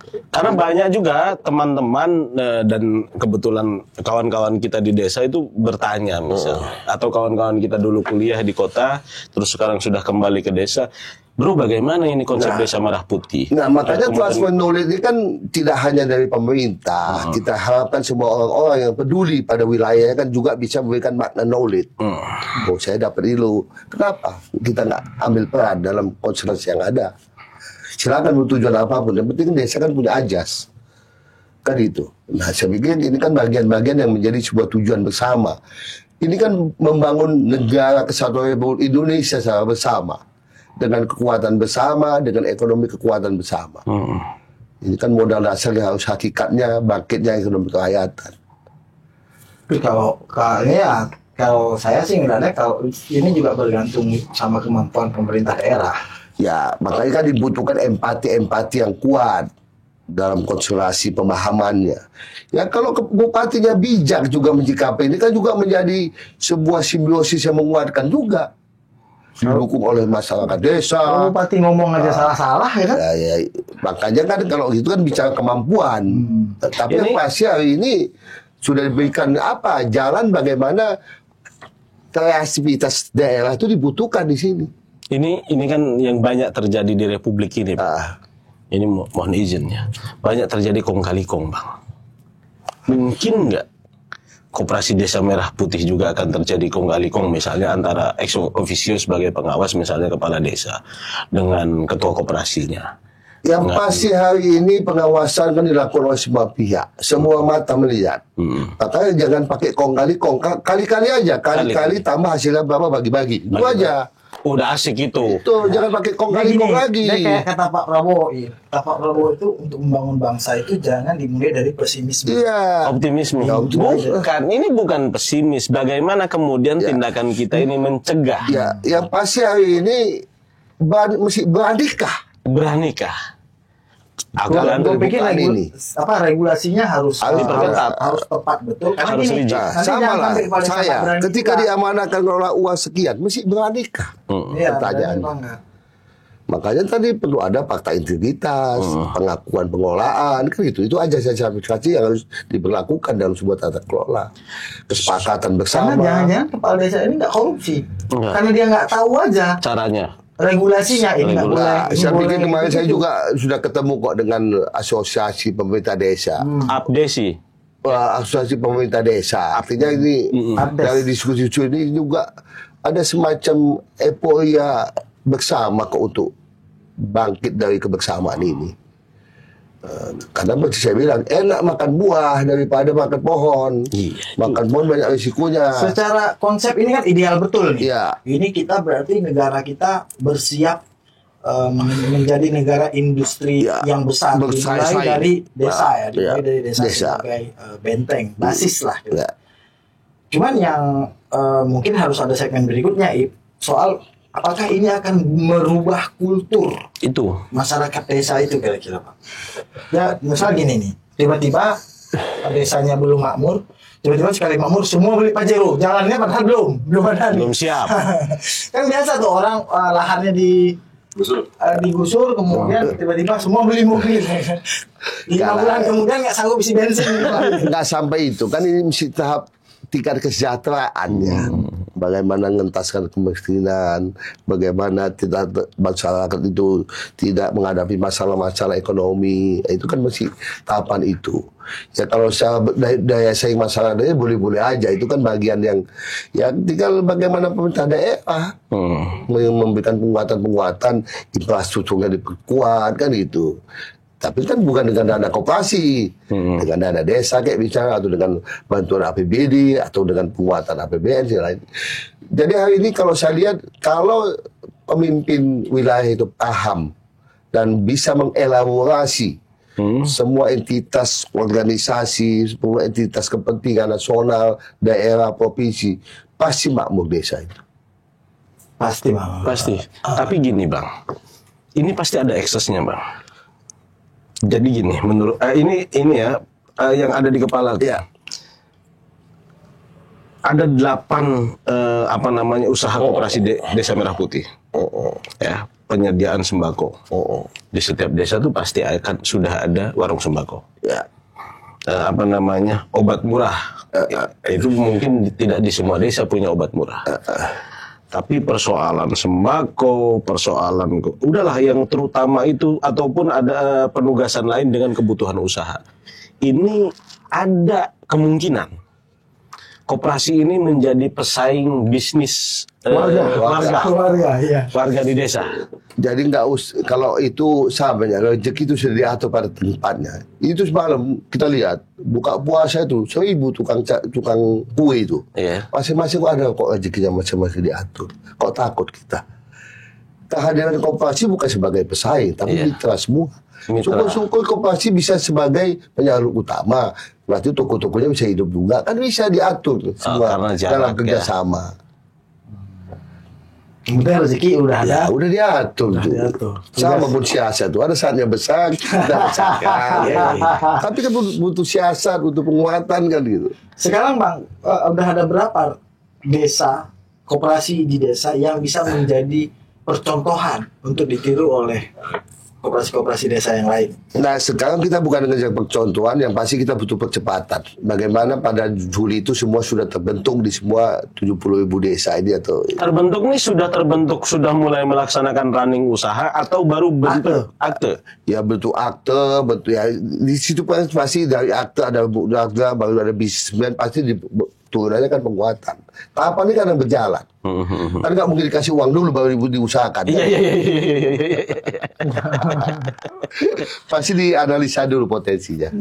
Karena banyak juga teman-teman dan kebetulan kawan-kawan kita di desa itu bertanya misalnya, atau kawan-kawan kita dulu kuliah di kota, terus sekarang sudah kembali ke desa, bro bagaimana ini konsep desa Merah Putih? Nah, makanya Kemudian- transfer knowledge ini kan tidak hanya dari pemerintah. Kita harapkan semua orang-orang yang peduli pada wilayahnya kan juga bisa memberikan makna knowledge. Oh, saya dapat dulu. Kenapa kita nggak ambil peran dalam konsentrasi yang ada? Silakan bertujuan apapun. Yang penting desa kan punya ajas. Kan itu. Nah, saya pikir ini kan bagian-bagian yang menjadi sebuah tujuan bersama. Ini kan membangun negara kesatuan Republik Indonesia secara bersama. Dengan kekuatan bersama, dengan ekonomi kekuatan bersama. Ini kan modal dasar yang harus hakikatnya, bangkitnya ekonomi kerakyatan. Tapi kalau saya sih ngeliatnya kalau ini juga bergantung sama kemampuan pemerintah daerah. Ya, makanya kan dibutuhkan empati-empati yang kuat dalam konstelasi pemahamannya. Ya, kalau bupatinya bijak juga menyikapi ini kan juga menjadi sebuah simbiosis yang menguatkan juga. Didukung oleh masyarakat desa. Kalau bupati ngomong aja salah-salah ya kan? Ya, makanya kan kalau gitu kan bicara kemampuan. Tapi yang pasti hari ini sudah diberikan jalan bagaimana kreativitas daerah itu dibutuhkan di sini. Ini kan yang banyak terjadi di Republik ini, Pak. Ini mohon izin ya. Banyak terjadi kong kali kong, Bang. Mungkin nggak Koperasi Desa Merah Putih juga akan terjadi kong kali kong, misalnya antara ex officio sebagai pengawas, misalnya kepala desa dengan ketua koperasinya. Yang pasti hari ini pengawasan kan dilakukan oleh semua pihak, semua mata melihat. Makanya jangan pakai kong kali-kali aja, kali-kali tambah hasilnya berapa bagi-bagi, itu aja. Udah asik itu. Tuh, jangan pakai kong Dia kali gini, lagi. dia kayak kata Pak Prabowo, kata Pak Prabowo itu untuk membangun bangsa itu jangan dimulai dari pesimisme. Iya. Optimisme. Ya, optimisme. Bukan, ini bukan pesimis. Bagaimana kemudian tindakan kita ini mencegah? Ya, yang pasti hari ini mesti beranikah? Beranikah? Aku Gue kan pikir ini. regulasinya harus diperketat. harus tepat betul. Karena Harus gini, rigid. nanti Sama jangan lah, sampai pada saya saat berani ketika juga. diamanahkan mengelola uang sekian, mesti beranikah? Iya, Pertanyaan. berani bangga. Makanya tadi perlu ada fakta integritas, pengakuan pengelolaan, kan gitu. Itu aja sertifikasi yang harus diberlakukan dalam sebuah tata kelola. Kesepakatan Karena bersama. jangan-jangan kepala desa ini nggak korupsi. Enggak. Karena dia nggak tahu aja Caranya. regulasinya ini nggak boleh. Nah, ini saya boleh, pikir kemarin gitu. saya juga sudah ketemu kok dengan asosiasi pemerintah desa. Abdesi. Asosiasi pemerintah desa. Artinya ini Abdes. dari diskusi ini juga ada semacam euforia bersama kok untuk bangkit dari kebersamaan ini. Karena seperti saya bilang, enak makan buah daripada makan pohon. Iya. Makan pohon banyak risikonya. Secara konsep ini kan ideal betul nih. Iya. Ini kita berarti negara kita bersiap menjadi negara industri Ya, yang besar, dimulai bersaing. dari desa Ya, dimulai ya, dari desa desa. sebagai benteng, basis lah. Gitu. Ya. Cuman yang mungkin harus ada segmen berikutnya, Ip, soal apakah ini akan merubah kultur Itu. masyarakat desa itu kira-kira Pak? Ya misal gini nih, tiba-tiba desanya belum makmur, tiba-tiba sekali makmur semua beli Pajero, jalannya padahal belum ada. Belum siap. Kan biasa tuh orang lahannya digusur, kemudian tiba-tiba semua beli mobil. 5 bulan kemudian nggak sanggup isi bensin. Nggak sampai itu kan, ini mesti tahap tingkat kesejahteraannya. Bagaimana mengentaskan kemiskinan, bagaimana tidak masyarakat itu tidak menghadapi masalah-masalah ekonomi, itu kan masih tahapan itu. Ya kalau saya daya saing masyarakat boleh-boleh aja, itu kan bagian yang ya tinggal bagaimana pemerintah daerah memberikan penguatan-penguatan, infrastrukturnya diperkuat kan gitu. Tapi kan bukan dengan dana koperasi, dengan dana desa kayak bicara, atau dengan bantuan APBD, atau dengan penguatan APBN dan lain. Jadi hari ini kalau saya lihat, kalau pemimpin wilayah itu paham dan bisa mengelaborasi semua entitas organisasi, semua entitas kepentingan nasional, daerah, provinsi, pasti makmur desa itu. Pasti Bang. Pasti. Tapi gini Bang, ini pasti ada eksesnya Bang. Jadi gini, menurut ini ya yang ada di kepala. Ya. Ada 8 usaha koperasi Desa Merah Putih. Ya, penyediaan sembako. Di setiap desa tuh pasti akan sudah ada warung sembako. Ya. Obat murah. Itu mungkin tidak di semua desa punya obat murah. Tapi persoalan sembako, persoalan udahlah yang terutama itu, ataupun ada penugasan lain dengan kebutuhan usaha. Ini ada kemungkinan koperasi ini menjadi pesaing bisnis warga di desa. Jadi kalau itu sahabatnya, rezeki itu sudah diatur pada tempatnya. Itu semalam kita lihat buka puasa itu 1000 tukang kue itu. Iya. Masing-masing ada kok rezekinya masing-masing diatur. Kok takut kita? Kehadiran koperasi bukan sebagai pesaing, tapi Iya. mitra semua. Mitra. Syukur-syukur koperasi bisa sebagai penyalur utama. Berarti toko-tokonya bisa hidup juga. Kan bisa diatur semua karena jarak, dalam ya. kerjasama. Kemudian rezeki udah ada. Ya, udah diatur tuh. diatur. Sama pun siasat tuh. Ada saatnya besar, kita besarkan. Tapi kan butuh siasat, butuh penguatan kan gitu. Sekarang Bang, udah ada berapa desa, koperasi di desa yang bisa menjadi percontohan untuk ditiru oleh koperasi-koperasi desa yang lain. Nah sekarang kita bukan mengejar percontohan, yang pasti kita butuh percepatan. Bagaimana pada Juli itu semua sudah terbentuk di semua 70.000 desa ini atau Terbentuk nih sudah mulai melaksanakan running usaha atau baru bentuk akte? ya bentuk akte, bentuk ya di situ pasti dari akte ada baru ada bisnismen, pasti turunannya kan penguatan. Tahapan ini kan yang berjalan. Kan nggak mungkin dikasih uang dulu baru diusahakan. Iya, Kan? iya, iya, iya, iya, iya. Pasti dianalisa dulu potensinya.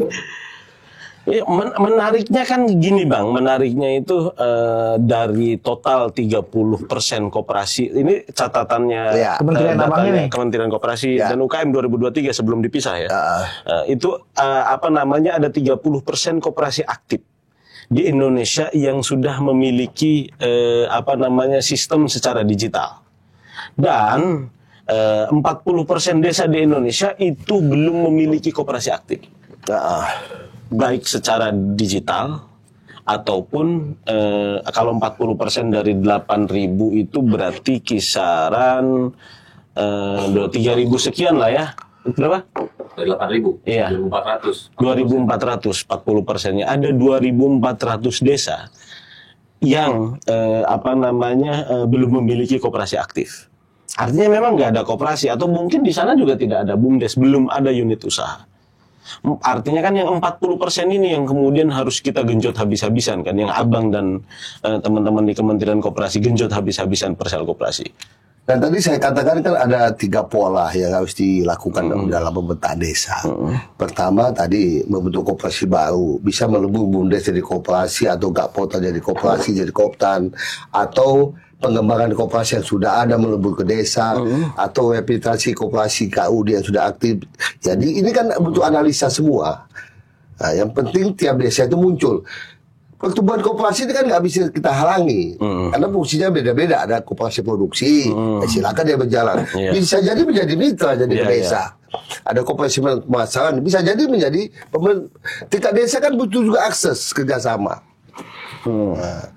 Ya, menariknya kan gini Bang, menariknya itu dari total 30% koperasi, ini catatannya Ya. Kementerian Abang datanya ini. Kementerian Koperasi Ya. dan UKM 2023 sebelum dipisah ya. Itu apa namanya, ada 30% koperasi aktif di Indonesia yang sudah memiliki apa namanya, sistem secara digital. Dan 40% desa di Indonesia itu belum memiliki koperasi aktif. Baik secara digital ataupun kalau 40% dari 8.000 itu berarti kisaran 3.000 sekian lah ya. Berapa? Dari 8.000, Iya. 2.400. 2.400, 40%-nya. Ada 2.400 desa yang apa namanya belum memiliki koperasi aktif. Artinya memang nggak ada koperasi, atau mungkin di sana juga tidak ada BUMDes, belum ada unit usaha. Artinya kan yang 40% ini yang kemudian harus kita genjot habis-habisan kan, yang Abang dan teman-teman di Kementerian Koperasi genjot habis-habisan Persel Koperasi. Dan tadi saya katakan kan ada 3 pola yang harus dilakukan dalam pembentaan desa. Pertama tadi membentuk koperasi baru, bisa melebur BUMDes jadi koperasi atau Gapota jadi koperasi jadi Koptan, atau pengembangan koperasi yang sudah ada melebur ke desa, atau rehabilitasi koperasi KUD yang sudah aktif. Jadi ini kan butuh analisa semua. Nah, yang penting tiap desa itu muncul. Pertumbuhan koperasi itu kan nggak bisa kita halangi, karena fungsinya beda-beda. Ada koperasi produksi, ya silakan dia berjalan. Iya. Bisa jadi menjadi mitra jadi Iya, desa. Ada koperasi pemasaran, bisa jadi menjadi tingkat desa kan butuh juga akses kerjasama. Nah,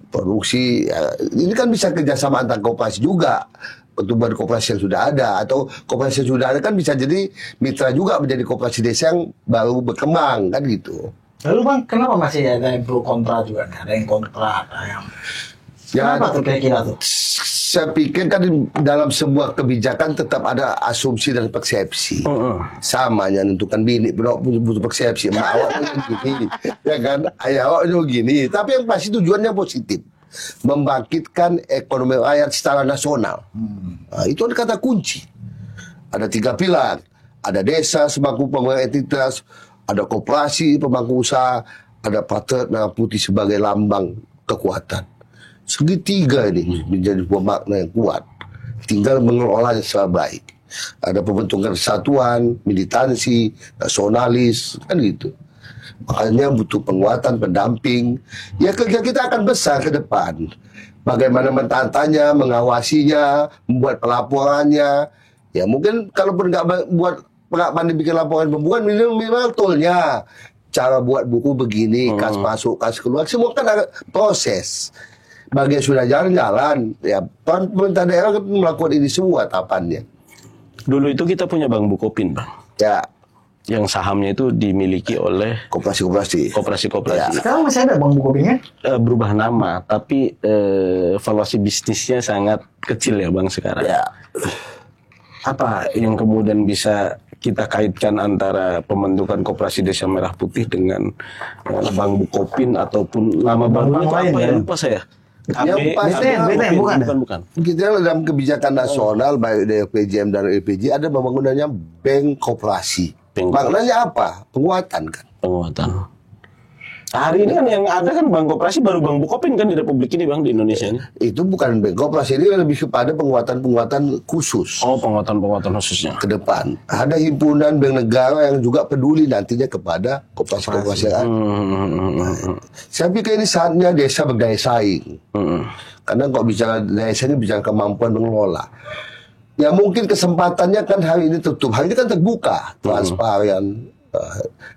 produksi, ya, ini kan bisa kerjasama antar koperasi juga. Pertumbuhan koperasi yang sudah ada atau koperasi yang sudah ada kan bisa jadi mitra juga menjadi koperasi desa yang baru berkembang kan gitu. Lalu Bang, kenapa masih ada yang pro kontra juga? Ada yang kontra, ada yang... Ya, Kenapa tuh kira-kira tuh? saya pikir kan dalam sebuah kebijakan tetap ada asumsi dan persepsi. Sama yang menentukan bini, butuh persepsi. Mak awaknya gini, ya kan? Ayah awaknya gini. Tapi yang pasti tujuannya positif. Membangkitkan ekonomi rakyat secara nasional. Nah, itu ada kata kunci. Ada 3 pilar. Ada desa sebagai pembangunan entitas, ada koperasi pemangku usaha, ada Patret Merah Putih sebagai lambang kekuatan. Segitiga ini menjadi sebuah makna yang kuat. Tinggal mengelolanya secara baik. Ada pembentukan kesatuan, militansi, nasionalis, kan gitu. Makanya butuh penguatan, pendamping. Ya kerja kita akan besar ke depan. Bagaimana mentatanya, mengawasinya, membuat pelaporannya. Ya mungkin kalaupun nggak pandai bikin laporan pembukuan, minimal toolnya. Cara buat buku begini, kas masuk, kas keluar, semua kan ada proses. Bagi yang sudah jalan-jalan, ya pemerintah daerah kan melakukan ini semua tahapannya. Dulu itu kita punya Bank Bukopin Bang, Ya, yang sahamnya itu dimiliki oleh koperasi-koperasi. koperasi-koperasi. Sekarang masih ada Bang Bukopinnya? Berubah nama, tapi valuasi bisnisnya sangat kecil ya Bang sekarang. Ya. Apa yang kemudian bisa kita kaitkan antara pembentukan Koperasi Desa Merah Putih dengan Bank Bukopin ataupun nama barunya itu lain apa ya? ya? Lupa saya. Yang pasti BTN, bukan. Kita dalam kebijakan nasional baik dari LPJM dan LPJ ada pembangunannya bank koperasi. Bank Maknanya apa? Penguatan kan. Penguatan. Hari ini kan yang ada kan Bank Koperasi baru Bank Bukopin kan di Republik ini Bang, di Indonesia ini. Itu bukan bank koperasi, ini lebih kepada penguatan-penguatan khusus Oh, penguatan khususnya. ke depan. Ada himpunan bank negara yang juga peduli nantinya kepada koperasi-koperasi yang ada. Saya pikir ini saatnya desa berdaya saing. Karena kalau bicara desa ini bicara kemampuan mengelola. Ya mungkin kesempatannya kan hari ini tutup, hari ini kan terbuka, transparan,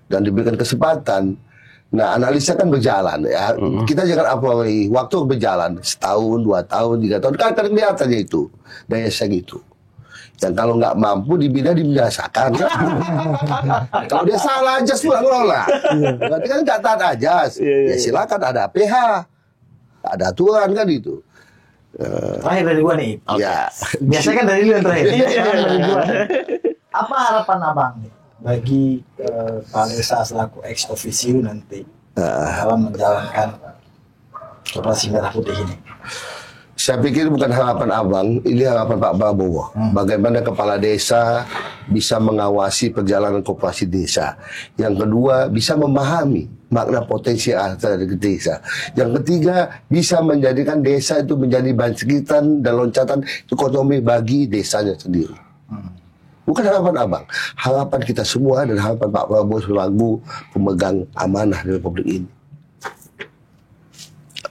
dan diberikan kesempatan. Nah, analisa kan berjalan ya. Kita jangan apalagi waktu berjalan 1 tahun, 2 tahun, 3 tahun kan kelihatan itu daya saing itu. Yang kalau nggak mampu dibinasakan. Kalau dia salah ajas pulang ngelola. Berarti kan nggak taat ajas. Ya silakan ada PH, ada aturan kan itu. Terakhir dari gua nih. Ya. Biasanya kan dari lu yang terakhir. Dari gua. Apa harapan abang nih bagi Pak Desa selaku ex officio nanti dalam menjalankan Koperasi Merah Putih ini? Saya pikir bukan harapan abang, ini harapan Pak Prabowo. Bagaimana kepala desa bisa mengawasi perjalanan koperasi desa. Yang kedua, bisa memahami makna potensi asal dari desa. Yang ketiga, bisa menjadikan desa itu menjadi bangkitan dan loncatan ekonomi bagi desanya sendiri. Bukan harapan abang, harapan kita semua dan harapan Pak Prabowo selaku pemegang amanah di Republik ini.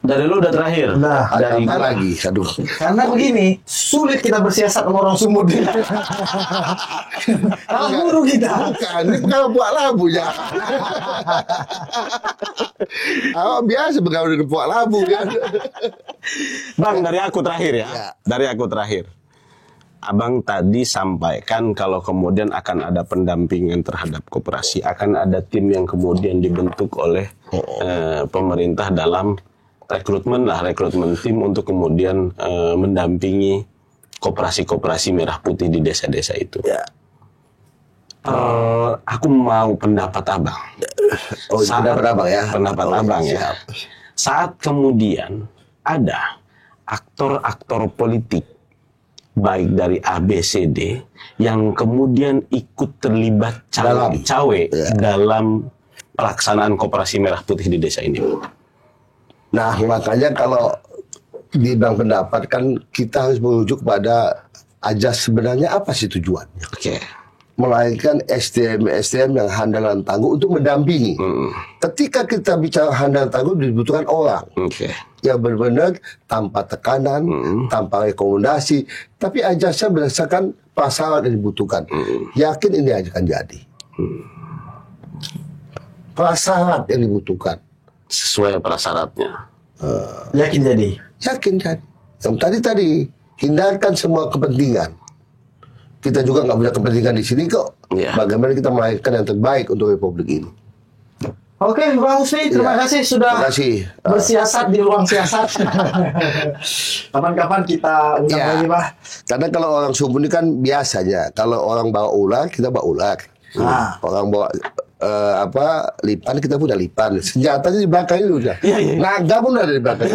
Dari lu udah terakhir. Udah. Dari Ada apa lagi? Aduh. Karena begini, sulit kita bersiasat sama orang Sumut. Kalah guru kita. Bukan, ini kalau buat labu ya. Awak biasa bergaul dengan buat labu kan. Bang, dari aku terakhir ya. Ya. Dari aku terakhir. Abang tadi sampaikan kalau kemudian akan ada pendampingan terhadap koperasi, akan ada tim yang kemudian dibentuk oleh pemerintah dalam rekrutmen tim untuk kemudian mendampingi koperasi-koperasi merah putih di desa-desa itu. Ya. Aku mau pendapat abang. Oh, pendapat abang ya. Pendapat abang ya. Saat kemudian ada aktor-aktor politik baik dari ABCD yang kemudian ikut terlibat cawe dalam pelaksanaan koperasi merah putih di desa ini. Nah, makanya kalau dibilang pendapat kan kita harus merujuk pada ajas sebenarnya apa sih tujuannya. Oke. Melahirkan SDM yang handal dan tangguh untuk mendampingi. Ketika kita bicara handal dan tangguh dibutuhkan orang. Oke. Yang benar-benar tanpa tekanan, tanpa rekomendasi, tapi ajasnya berdasarkan prasyarat yang dibutuhkan. Yakin ini akan jadi. Prasyarat yang dibutuhkan. Sesuai prasyaratnya. Yakin jadi. Yakin jadi. Yang tadi hindarkan semua kepentingan. Kita juga nggak punya kepentingan di sini kok. Ya. Bagaimana kita melahirkan yang terbaik untuk Republik ini. Oke, Bang Husni, terima kasih sudah Terima kasih. bersiasat di ruang siasat. Kapan-kapan kita undang Ya. lagi, Pak. Karena kalau orang Sumut ini kan biasanya, kalau orang bawa ular, kita bawa ular. Orang bawa lipan, kita punya lipan. Senjatanya di belakang itu udah. Naga pun ada di belakang.